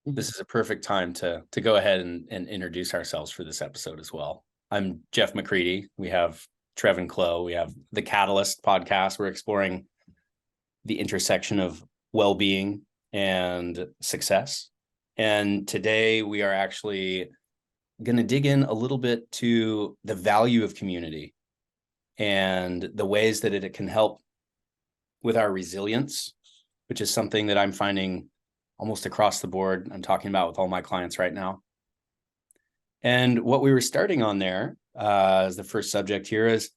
this is a perfect time to go ahead and introduce ourselves for this episode as well. I'm Jeff Mecredy. We have Trevon Clow. We have the Catalyst podcast. We're exploring the intersection of well-being and success. And today we are actually going to dig in a little bit to the value of community and the ways that it can help with our resilience, which is something that I'm finding almost across the board. I'm talking about with all my clients right now. And what we were starting on there as the first subject here is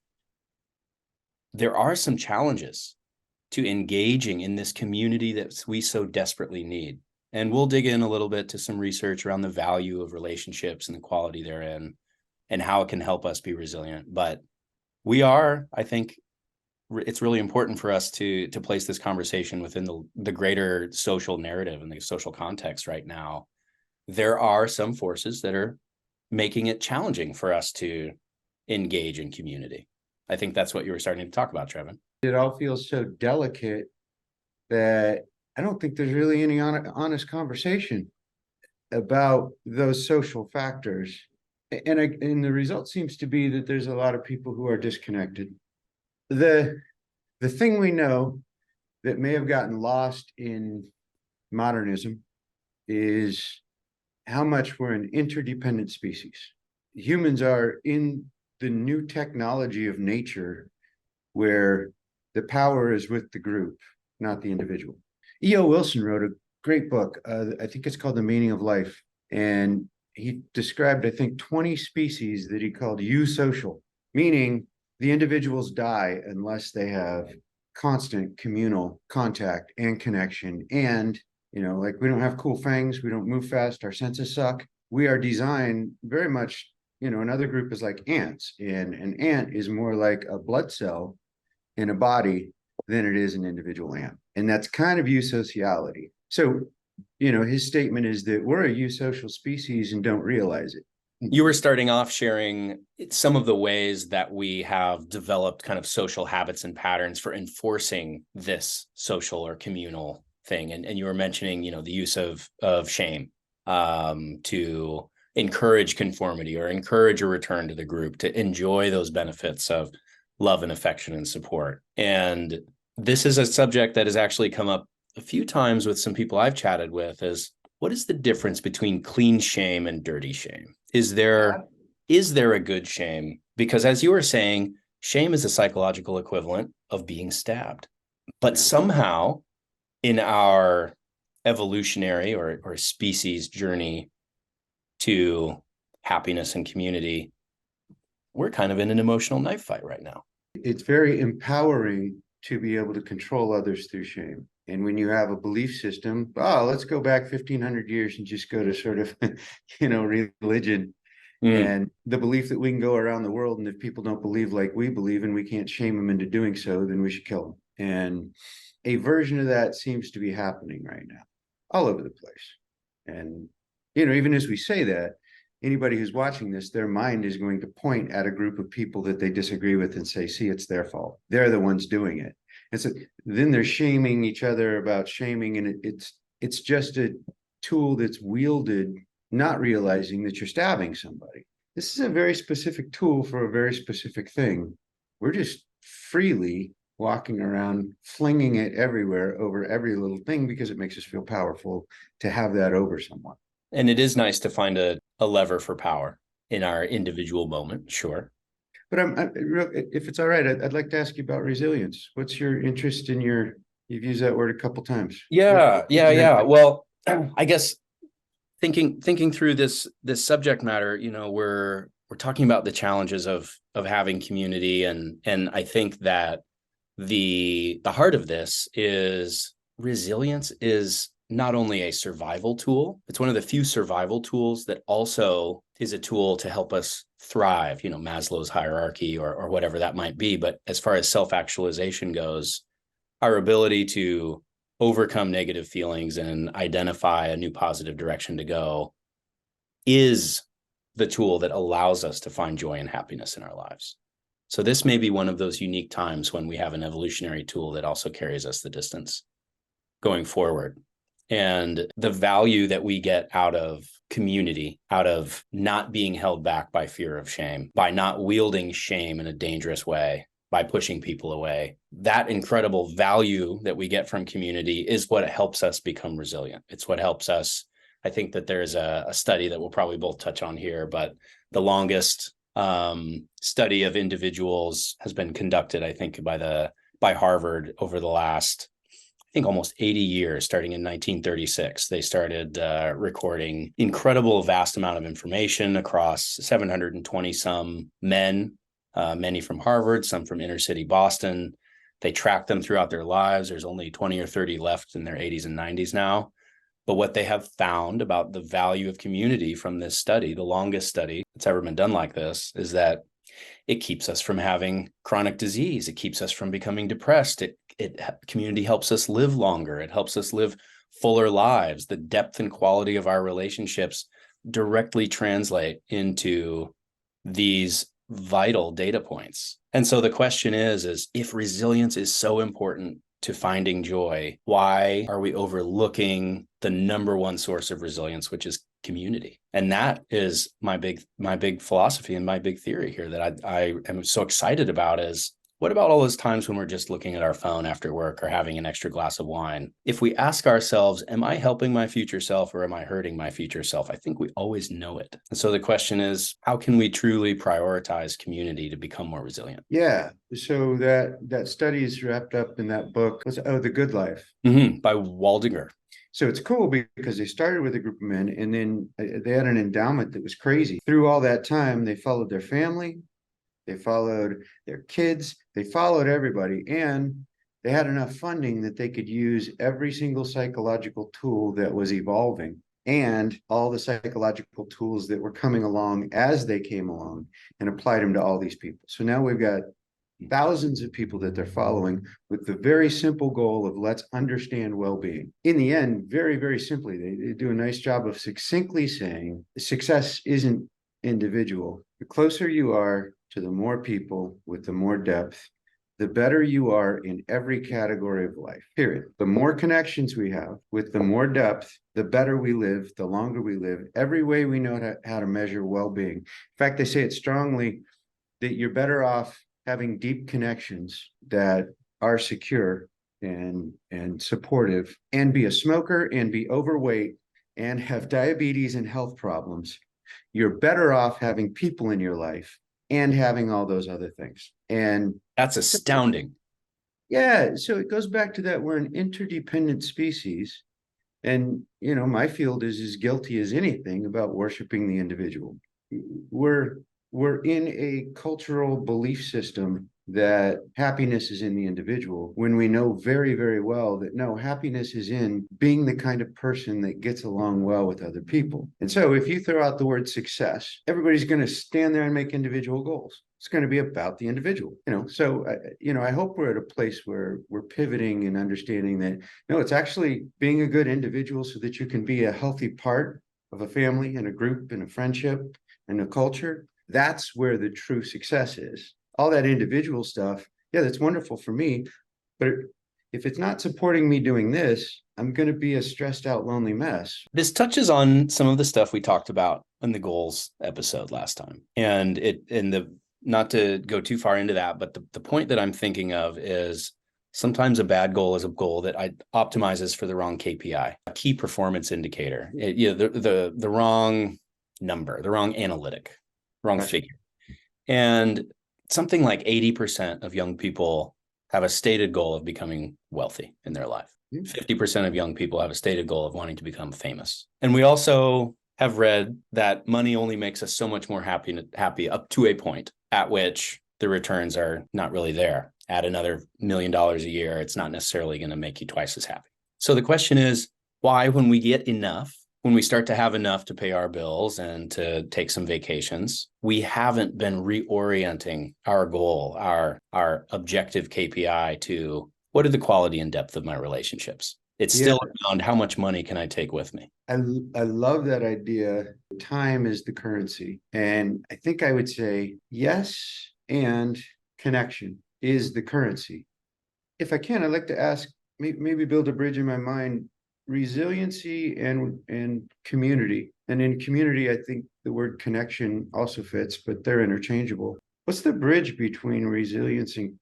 there are some challenges to engaging in this community that we so desperately need. And we'll dig in a little bit to some research around the value of relationships and the quality therein and how it can help us be resilient. But I think it's really important for us to place this conversation within the greater social narrative and the social context right now. There are some forces that are making it challenging for us to engage in community. I think that's what you were starting to talk about, Trevon. It all feels so delicate that I don't think there's really any honest conversation about those social factors. And the result seems to be that there's a lot of people who are disconnected. The thing we know that may have gotten lost in modernism is how much we're an interdependent species. Humans are in the new technology of nature where the power is with the group, not the individual. E.O. Wilson wrote a great book. I think it's called The Meaning of Life. And he described, I think, 20 species that he called eusocial, meaning the individuals die unless they have constant communal contact and connection. And, like we don't have cool fangs, we don't move fast, our senses suck. We are designed very much, another group is like ants. And an ant is more like a blood cell in a body than it is an individual ant. And that's kind of eusociality. So, his statement is that we're a eusocial species and don't realize it. You were starting off sharing some of the ways that we have developed kind of social habits and patterns for enforcing this social or communal thing. And you were mentioning, the use of shame to encourage conformity or encourage a return to the group, to enjoy those benefits of love and affection and support. And this is a subject that has actually come up a few times with some people I've chatted with is, what is the difference between clean shame and dirty shame? Is there a good shame? Because as you were saying, shame is a psychological equivalent of being stabbed. But somehow in our evolutionary or species journey to happiness and community, we're kind of in an emotional knife fight right now. It's very empowering to be able to control others through shame. And when you have a belief system, let's go back 1,500 years and just go to sort of, religion and the belief that we can go around the world. And if people don't believe like we believe and we can't shame them into doing so, then we should kill them. And a version of that seems to be happening right now all over the place. And, even as we say that, anybody who's watching this, their mind is going to point at a group of people that they disagree with and say, see, it's their fault. They're the ones doing it. And so then they're shaming each other about shaming. And it's just a tool that's wielded, not realizing that you're stabbing somebody. This is a very specific tool for a very specific thing. We're just freely walking around, flinging it everywhere over every little thing because it makes us feel powerful to have that over someone. And it is nice to find a lever for power in our individual moment, sure. But if it's all right, I'd like to ask you about resilience. What's your interest in you've used that word a couple times. Yeah. Well, I guess thinking through this subject matter, we're talking about the challenges of having community, and I think that the heart of this is resilience is not only a survival tool, it's one of the few survival tools that also is a tool to help us thrive, Maslow's hierarchy or whatever that might be. But as far as self-actualization goes, our ability to overcome negative feelings and identify a new positive direction to go is the tool that allows us to find joy and happiness in our lives. So this may be one of those unique times when we have an evolutionary tool that also carries us the distance going forward. And the value that we get out of community, out of not being held back by fear of shame, by not wielding shame in a dangerous way, by pushing people away, that incredible value that we get from community is what helps us become resilient. It's what helps us. I think that there's a study that we'll probably both touch on here, but the longest study of individuals has been conducted, I think, by Harvard over the last, I think, almost 80 years, starting in 1936. They started recording incredible vast amount of information across 720 some men, many from Harvard, some from inner city Boston. They tracked them throughout their lives. There's only 20 or 30 left in their 80s and 90s now. But what they have found about the value of community from this study, the longest study that's ever been done like this, is that it keeps us from having chronic disease. It keeps us from becoming depressed. Community helps us live longer. It helps us live fuller lives. The depth and quality of our relationships directly translate into these vital data points. And so the question is if resilience is so important to finding joy, why are we overlooking the number one source of resilience, which is community? And that is my big philosophy and my big theory here that I am so excited about is, what about all those times when we're just looking at our phone after work or having an extra glass of wine? If we ask ourselves, am I helping my future self or am I hurting my future self? I think we always know it. And so the question is, how can we truly prioritize community to become more resilient? Yeah. So that study is wrapped up in that book. The Good Life. By Waldinger. So it's cool because they started with a group of men and then they had an endowment that was crazy. Through all that time, they followed their family, they followed their kids, they followed everybody, and they had enough funding that they could use every single psychological tool that was evolving and all the psychological tools that were coming along as they came along and applied them to all these people. So now we've got thousands of people that they're following with the very simple goal of let's understand well-being. In the end, very, very simply, they do a nice job of succinctly saying success isn't individual. The closer you are to the more people with the more depth, the better you are in every category of life, period. The more connections we have with the more depth, the better we live, the longer we live, every way we know how to measure well-being. In fact, they say it strongly that you're better off having deep connections that are secure and supportive, and be a smoker and be overweight and have diabetes and health problems. You're better off having people in your life and having all those other things. And that's astounding. Yeah. So it goes back to that we're an interdependent species. And, my field is as guilty as anything about worshiping the individual. We're in a cultural belief system that happiness is in the individual when we know very, very well that no, happiness is in being the kind of person that gets along well with other people. And so if you throw out the word success, everybody's going to stand there and make individual goals. It's going to be about the individual, So, I hope we're at a place where we're pivoting and understanding that, no, it's actually being a good individual so that you can be a healthy part of a family and a group and a friendship and a culture. That's where the true success is. All that individual stuff, yeah, that's wonderful for me. But if it's not supporting me doing this, I'm going to be a stressed out, lonely mess. This touches on some of the stuff we talked about in the goals episode last time. Not to go too far into that, but the point that I'm thinking of is sometimes a bad goal is a goal that optimizes for the wrong KPI, a key performance indicator, the wrong number, the wrong analytic, wrong figure. And something like 80% of young people have a stated goal of becoming wealthy in their life. 50% of young people have a stated goal of wanting to become famous. And we also have read that money only makes us so much more happy up to a point at which the returns are not really there. Add another $1 million a year, it's not necessarily going to make you twice as happy. So the question is, why, when we get enough, when we start to have enough to pay our bills and to take some vacations, we haven't been reorienting our goal, our objective KPI to what are the quality and depth of my relationships? It's still around how much money can I take with me? I love that idea. Time is the currency. And I think I would say yes, and connection is the currency. If I can, I'd like to ask, maybe build a bridge in my mind resiliency and community. And in community, I think the word connection also fits, but they're interchangeable. What's the bridge between resilience and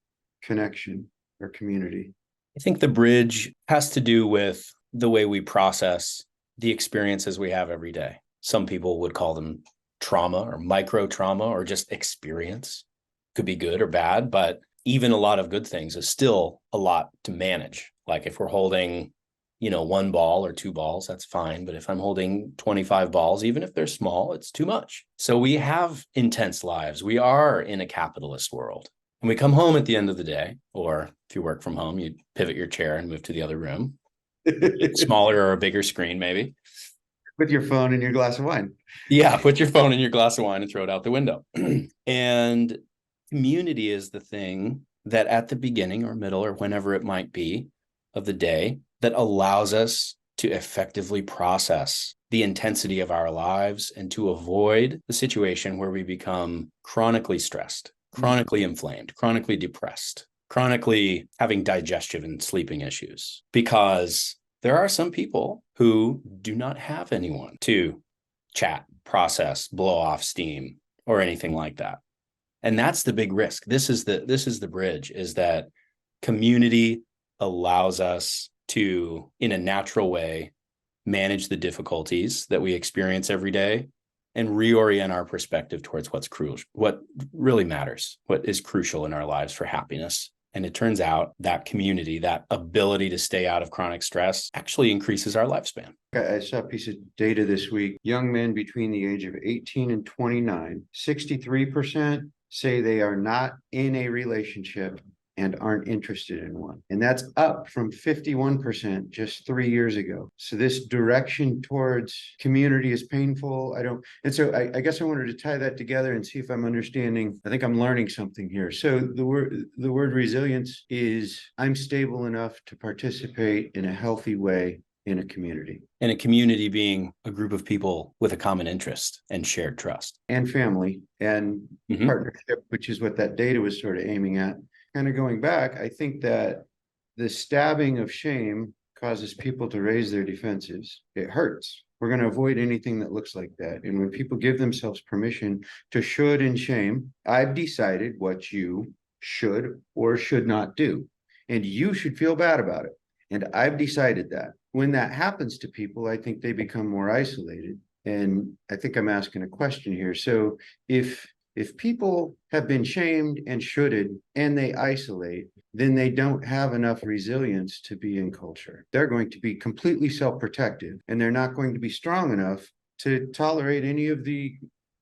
connection or community? I think the bridge has to do with the way we process the experiences we have every day. Some people would call them trauma or micro trauma or just experience. Could be good or bad, but even a lot of good things is still a lot to manage. Like if we're holding, one ball or two balls, that's fine. But if I'm holding 25 balls, even if they're small, it's too much. So we have intense lives. We are in a capitalist world. And we come home at the end of the day, or if you work from home, you pivot your chair and move to the other room, smaller or a bigger screen, maybe. With your phone and your glass of wine. Yeah, put your phone in your glass of wine and throw it out the window. And community is the thing that at the beginning or middle or whenever it might be of the day that allows us to effectively process the intensity of our lives and to avoid the situation where we become chronically stressed, chronically inflamed, chronically depressed, chronically having digestion and sleeping issues. Because there are some people who do not have anyone to chat, process, blow off steam, or anything like that. And that's the big risk. This is the bridge, is that community allows us to, in a natural way, manage the difficulties that we experience every day and reorient our perspective towards what's crucial, what really matters, what is crucial in our lives for happiness. And it turns out that community, that ability to stay out of chronic stress, actually increases our lifespan. I saw a piece of data this week. Young men between the age of 18 and 29, 63% say they are not in a relationship and aren't interested in one. And that's up from 51% just 3 years ago. So this direction towards community is painful. And so I guess I wanted to tie that together and see if I'm understanding. I think I'm learning something here. So the word resilience is I'm stable enough to participate in a healthy way in a community. And a community being a group of people with a common interest and shared trust. And family and partnership, which is what that data was sort of aiming at. Kind of going back, I think that the stabbing of shame causes people to raise their defenses. It hurts. We're going to avoid anything that looks like that. And when people give themselves permission to should and shame, I've decided what you should or should not do. And you should feel bad about it. And I've decided that. When that happens to people, I think they become more isolated. And I think I'm asking a question here. So if people have been shamed and shoulded and they isolate, then they don't have enough resilience to be in culture. They're going to be completely self-protective, and they're not going to be strong enough to tolerate any of the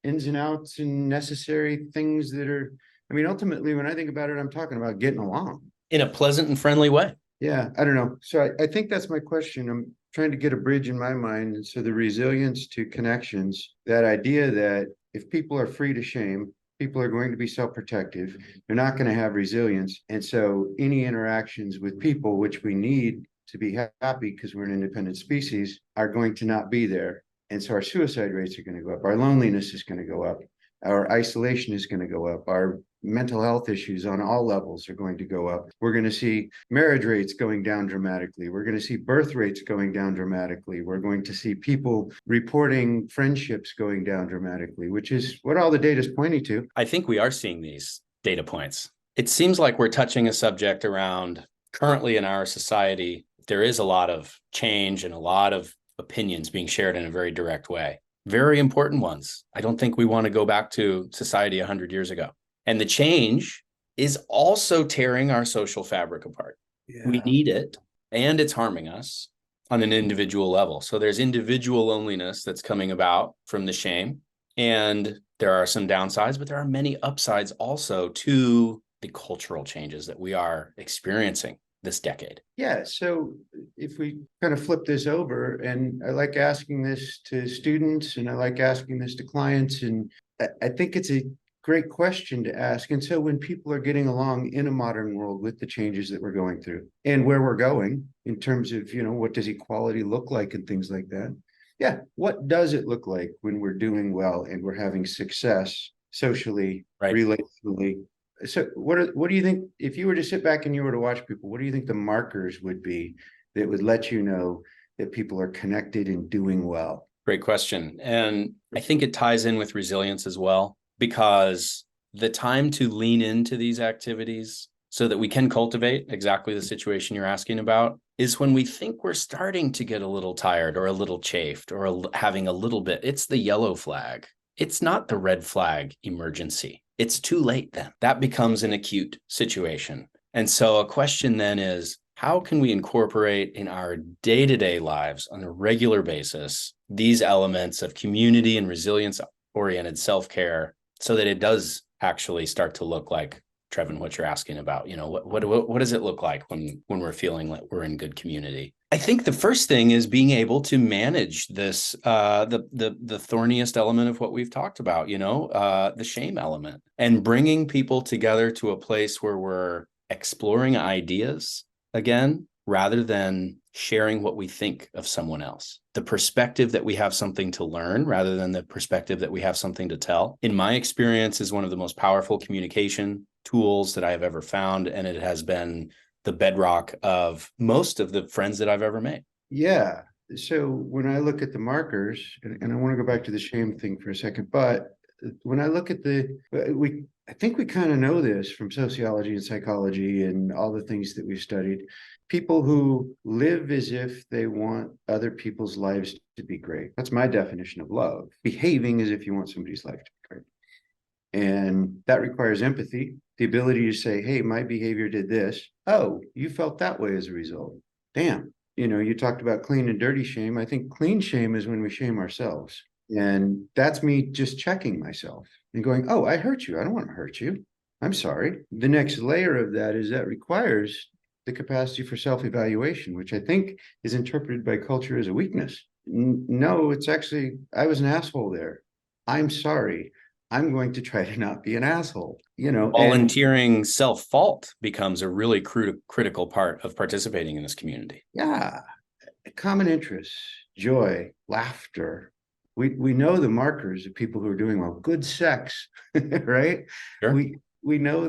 ins and outs and necessary things that are, ultimately, when I think about it, I'm talking about getting along. In a pleasant and friendly way. Yeah, I don't know. So I think that's my question. I'm trying to get a bridge in my mind. And so the resilience to connections, that idea that if people are free to shame, people are going to be self-protective. They're not going to have resilience. And so any interactions with people, which we need to be happy because we're an independent species, are going to not be there. And so our suicide rates are going to go up. Our loneliness is going to go up. Our isolation is going to go up. Our mental health issues on all levels are going to go up. We're going to see marriage rates going down dramatically. We're going to see birth rates going down dramatically. We're going to see people reporting friendships going down dramatically, which is what all the data is pointing to. I think we are seeing these data points. It seems like we're touching a subject around currently in our society. There is a lot of change and a lot of opinions being shared in a very direct way. Very important ones. I don't think we want to go back to society 100 years ago. And the change is also tearing our social fabric apart. Yeah. We need it, and it's harming us on an individual level. So there's individual loneliness that's coming about from the shame. And there are some downsides, but there are many upsides also to the cultural changes that we are experiencing this decade. Yeah. So if we kind of flip this over, and I like asking this to students and I like asking this to clients, and I think it's a great question to ask. And so when people are getting along in a modern world with the changes that we're going through and where we're going in terms of, what does equality look like and things like that? Yeah. What does it look like when we're doing well and we're having success socially, right, relationally? So what do you think, if you were to sit back and you were to watch people, what do you think the markers would be that would let you know that people are connected and doing well? Great question. And I think it ties in with resilience as well, because the time to lean into these activities so that we can cultivate exactly the situation you're asking about is when we think we're starting to get a little tired or a little chafed or having a little bit. It's the yellow flag. It's not the red flag emergency. It's too late then. That becomes an acute situation. And so a question then is, how can we incorporate in our day-to-day lives on a regular basis these elements of community and resilience-oriented self-care so that it does actually start to look like, Trevon, what you're asking about? What does it look like when we're feeling like we're in good community? I think the first thing is being able to manage this, the thorniest element of what we've talked about, the shame element, and bringing people together to a place where we're exploring ideas again, rather than sharing what we think of someone else. The perspective that we have something to learn rather than the perspective that we have something to tell, in my experience, is one of the most powerful communication tools that I have ever found. And it has been the bedrock of most of the friends that I've ever made. Yeah. So when I look at the markers, and I want to go back to the shame thing for a second, but when I look at I think we kind of know this from sociology and psychology and all the things that we've studied. People who live as if they want other people's lives to be great. That's my definition of love. Behaving as if you want somebody's life to be great. And that requires empathy, the ability to say, hey, my behavior did this. Oh, you felt that way as a result. Damn. You talked about clean and dirty shame. I think clean shame is when we shame ourselves. And that's me just checking myself and going, oh, I hurt you. I don't want to hurt you. I'm sorry. The next layer of that is that requires the capacity for self-evaluation, which I think is interpreted by culture as a weakness. No, it's actually, I was an asshole there. I'm sorry. I'm going to try to not be an asshole. Volunteering self-fault becomes a really critical part of participating in this community. Yeah. Common interests, joy, laughter. We know the markers of people who are doing well. Good sex, right? Sure. We know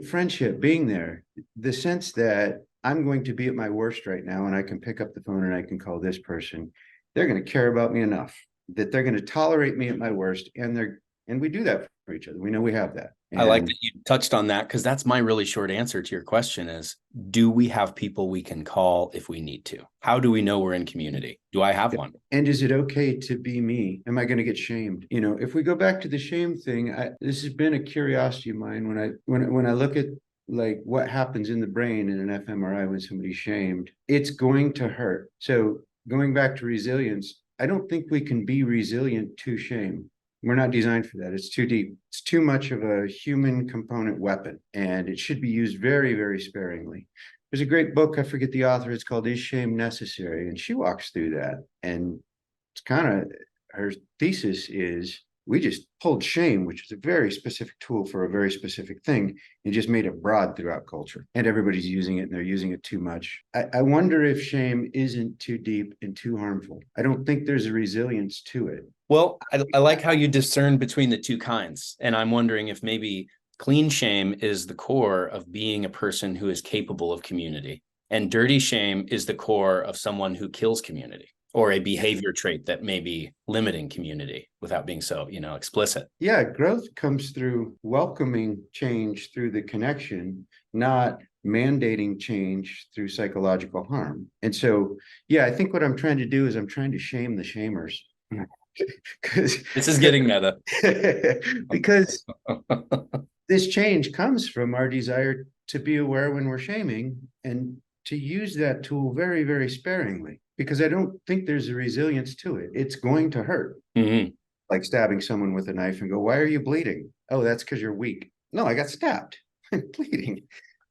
friendship, being there, the sense that I'm going to be at my worst right now and I can pick up the phone and I can call this person. They're going to care about me enough that they're going to tolerate me at my worst. And we do that for each other. We know we have that. I like that you touched on that, because that's my really short answer to your question is, do we have people we can call if we need to? How do we know we're in community? Do I have one? And is it okay to be me? Am I going to get shamed? If we go back to the shame thing, this has been a curiosity of mine when I look at like what happens in the brain in an fMRI when somebody's shamed, it's going to hurt. So going back to resilience, I don't think we can be resilient to shame. We're not designed for that. It's too deep. It's too much of a human component weapon, and it should be used very, very sparingly. There's a great book, I forget the author, it's called Is Shame Necessary? And she walks through that. And it's kind of, her thesis is, we just pulled shame, which is a very specific tool for a very specific thing, and just made it broad throughout culture. And everybody's using it, and they're using it too much. I wonder if shame isn't too deep and too harmful. I don't think there's a resilience to it. Well, I like how you discern between the two kinds. And I'm wondering if maybe clean shame is the core of being a person who is capable of community, and dirty shame is the core of someone who kills community, or a behavior trait that may be limiting community without being so, explicit. Yeah, growth comes through welcoming change through the connection, not mandating change through psychological harm. And so, yeah, I think what I'm trying to do is I'm trying to shame the shamers. This is getting meta. Because this change comes from our desire to be aware when we're shaming and to use that tool very, very sparingly, because I don't think there's a resilience to it. It's going to hurt. Mm-hmm. Like stabbing someone with a knife and go, why are you bleeding? Oh, that's because you're weak. No, I got stabbed. I'm bleeding.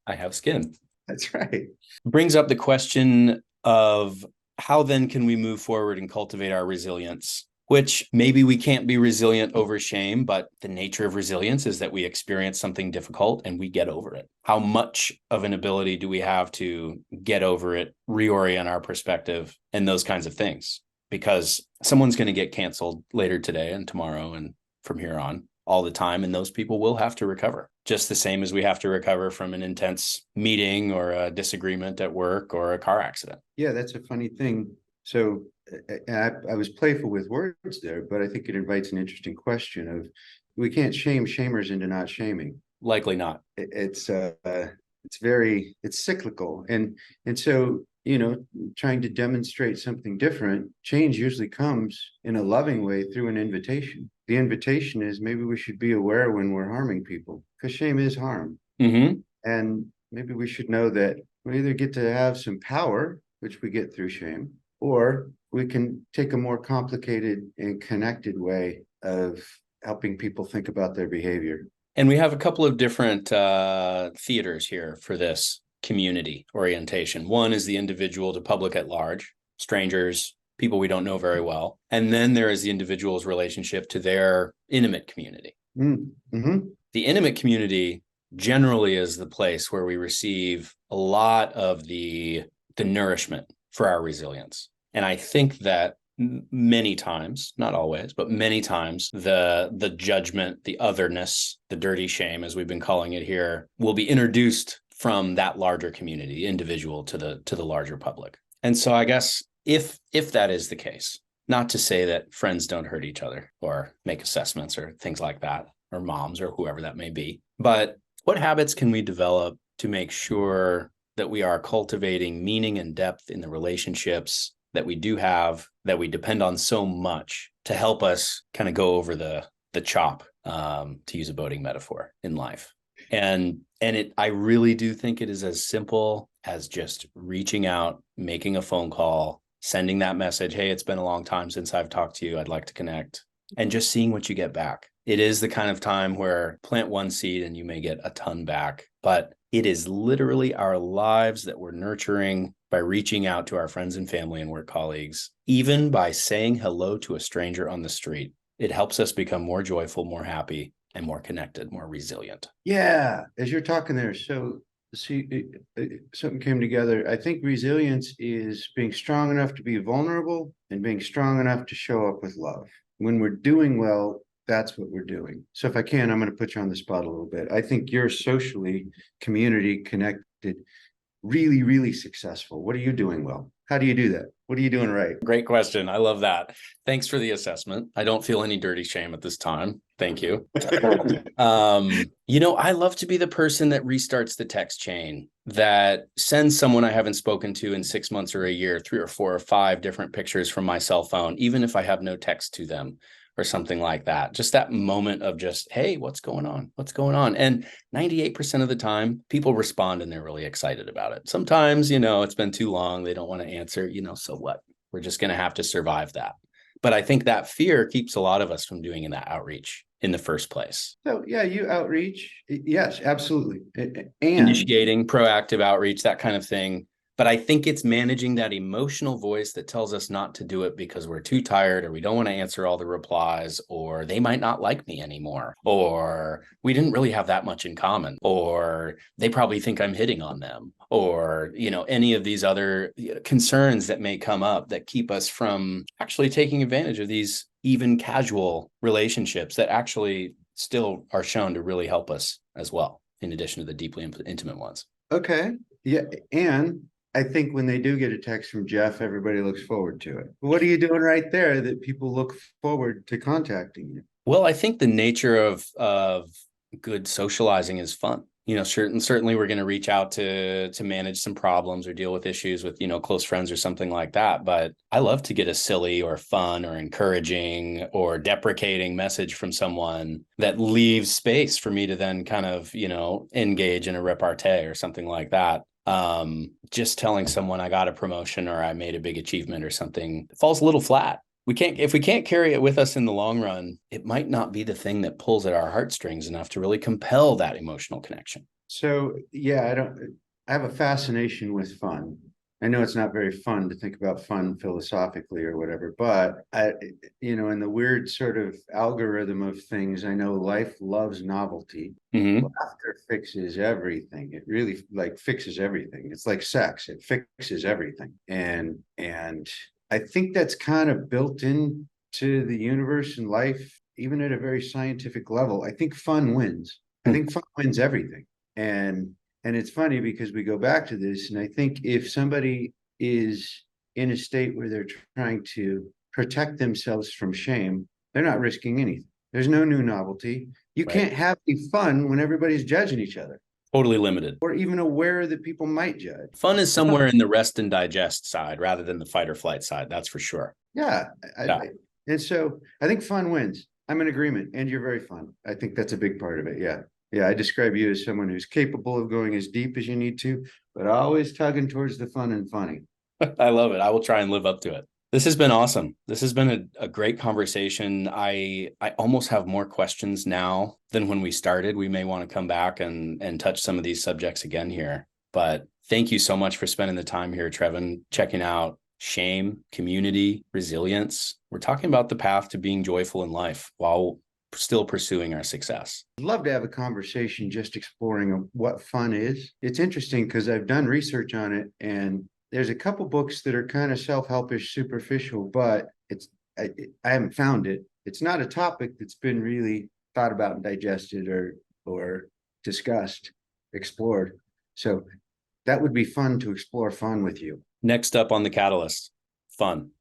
I have skin. That's right. Brings up the question of how then can we move forward and cultivate our resilience, which maybe we can't be resilient over shame, but the nature of resilience is that we experience something difficult and we get over it. How much of an ability do we have to get over it, reorient our perspective, and those kinds of things? Because someone's going to get canceled later today and tomorrow and from here on. all the time, and those people will have to recover, just the same as we have to recover from an intense meeting or a disagreement at work or a car accident. Yeah, that's a funny thing. So I was playful with words there, but I think it invites an interesting question of, we can't shame shamers into not shaming. Likely not. It's cyclical. And so, trying to demonstrate something different, change usually comes in a loving way through an invitation. The invitation is, maybe we should be aware when we're harming people, because shame is harm. Mm-hmm. And maybe we should know that we either get to have some power, which we get through shame, or we can take a more complicated and connected way of helping people think about their behavior. And we have a couple of different theaters here for this community orientation. One is the individual to public at large, strangers, people we don't know very well. And then there is the individual's relationship to their intimate community. Mm-hmm. The intimate community generally is the place where we receive a lot of the nourishment for our resilience. And I think that many times, not always, but many times, the judgment, the otherness, the dirty shame, as we've been calling it here, will be introduced from that larger community, individual to the larger public. And so I guess if that is the case, not to say that friends don't hurt each other or make assessments or things like that, or moms or whoever that may be, but what habits can we develop to make sure that we are cultivating meaning and depth in the relationships that we do have, that we depend on so much to help us kind of go over the chop, to use a boating metaphor, in life. And I really do think it is as simple as just reaching out, making a phone call, sending that message, hey, it's been a long time since I've talked to you, I'd like to connect, and just seeing what you get back. It is the kind of time where plant one seed and you may get a ton back, but it is literally our lives that we're nurturing by reaching out to our friends and family and work colleagues. Even by saying hello to a stranger on the street, it helps us become more joyful, more happy, and more connected, more resilient. Yeah, as you're talking there, so see, something came together. I think resilience is being strong enough to be vulnerable and being strong enough to show up with love. When we're doing well, that's what we're doing. So if I can, I'm going to put you on the spot a little bit. I think you're socially, community connected, really, really successful. What are you doing well? How do you do that? What are you doing right? Great question. I love that. Thanks for the assessment. I don't feel any dirty shame at this time. Thank you. I love to be the person that restarts the text chain, that sends someone I haven't spoken to in 6 months or a year, 3 or 4 or 5 different pictures from my cell phone, even if I have no text to them or something like that. Just that moment of just, hey, what's going on? What's going on? And 98% of the time, people respond and they're really excited about it. Sometimes, it's been too long. They don't want to answer, so what? We're just going to have to survive that. But I think that fear keeps a lot of us from doing that outreach in the first place. So yeah, you outreach. Yes, absolutely. And initiating proactive outreach, that kind of thing. But I think it's managing that emotional voice that tells us not to do it because we're too tired, or we don't want to answer all the replies, or they might not like me anymore, or we didn't really have that much in common, or they probably think I'm hitting on them, or, any of these other concerns that may come up that keep us from actually taking advantage of these even casual relationships that actually still are shown to really help us as well, in addition to the deeply intimate ones. Okay. Yeah. And I think when they do get a text from Jeff, everybody looks forward to it. What are you doing right there that people look forward to contacting you? Well, I think the nature of good socializing is fun. Certainly we're going to reach out to manage some problems or deal with issues with, close friends or something like that. But I love to get a silly or fun or encouraging or deprecating message from someone that leaves space for me to then kind of, engage in a repartee or something like that. Just telling someone I got a promotion or I made a big achievement or something falls a little flat. If we can't carry it with us in the long run, it might not be the thing that pulls at our heartstrings enough to really compel that emotional connection. So yeah, I have a fascination with fun. I know it's not very fun to think about fun philosophically or whatever, but in the weird sort of algorithm of things, I know life loves novelty. Mm-hmm. Laughter fixes everything. It really fixes everything. It's like sex. It fixes everything. And I think that's kind of built into the universe and life even at a very scientific level, I think fun wins. I think fun wins everything. And it's funny because we go back to this, and I think if somebody is in a state where they're trying to protect themselves from shame, they're not risking anything. There's no new novelty. You Right. can't have any fun when everybody's judging each other Totally limited. or even aware that people might judge. Fun is somewhere in the rest and digest side rather than the fight or flight side. That's for sure. Yeah. Yeah. And so I think fun wins. I'm in agreement. And you're very fun. I think that's a big part of it. Yeah. Yeah. I describe you as someone who's capable of going as deep as you need to, but always tugging towards the fun and funny. I love it. I will try and live up to it. This has been awesome. This has been a great conversation. I almost have more questions now than when we started. We may want to come back and touch some of these subjects again here. But thank you so much for spending the time here, Trevon, checking out shame, community, resilience. We're talking about the path to being joyful in life while still pursuing our success. I'd love to have a conversation just exploring what fun is. It's interesting because I've done research on it, and there's a couple books that are kind of self-helpish, superficial, but I haven't found it. It's not a topic that's been really thought about and digested or discussed, explored. So that would be fun to explore fun with you. Next up on the catalyst, fun.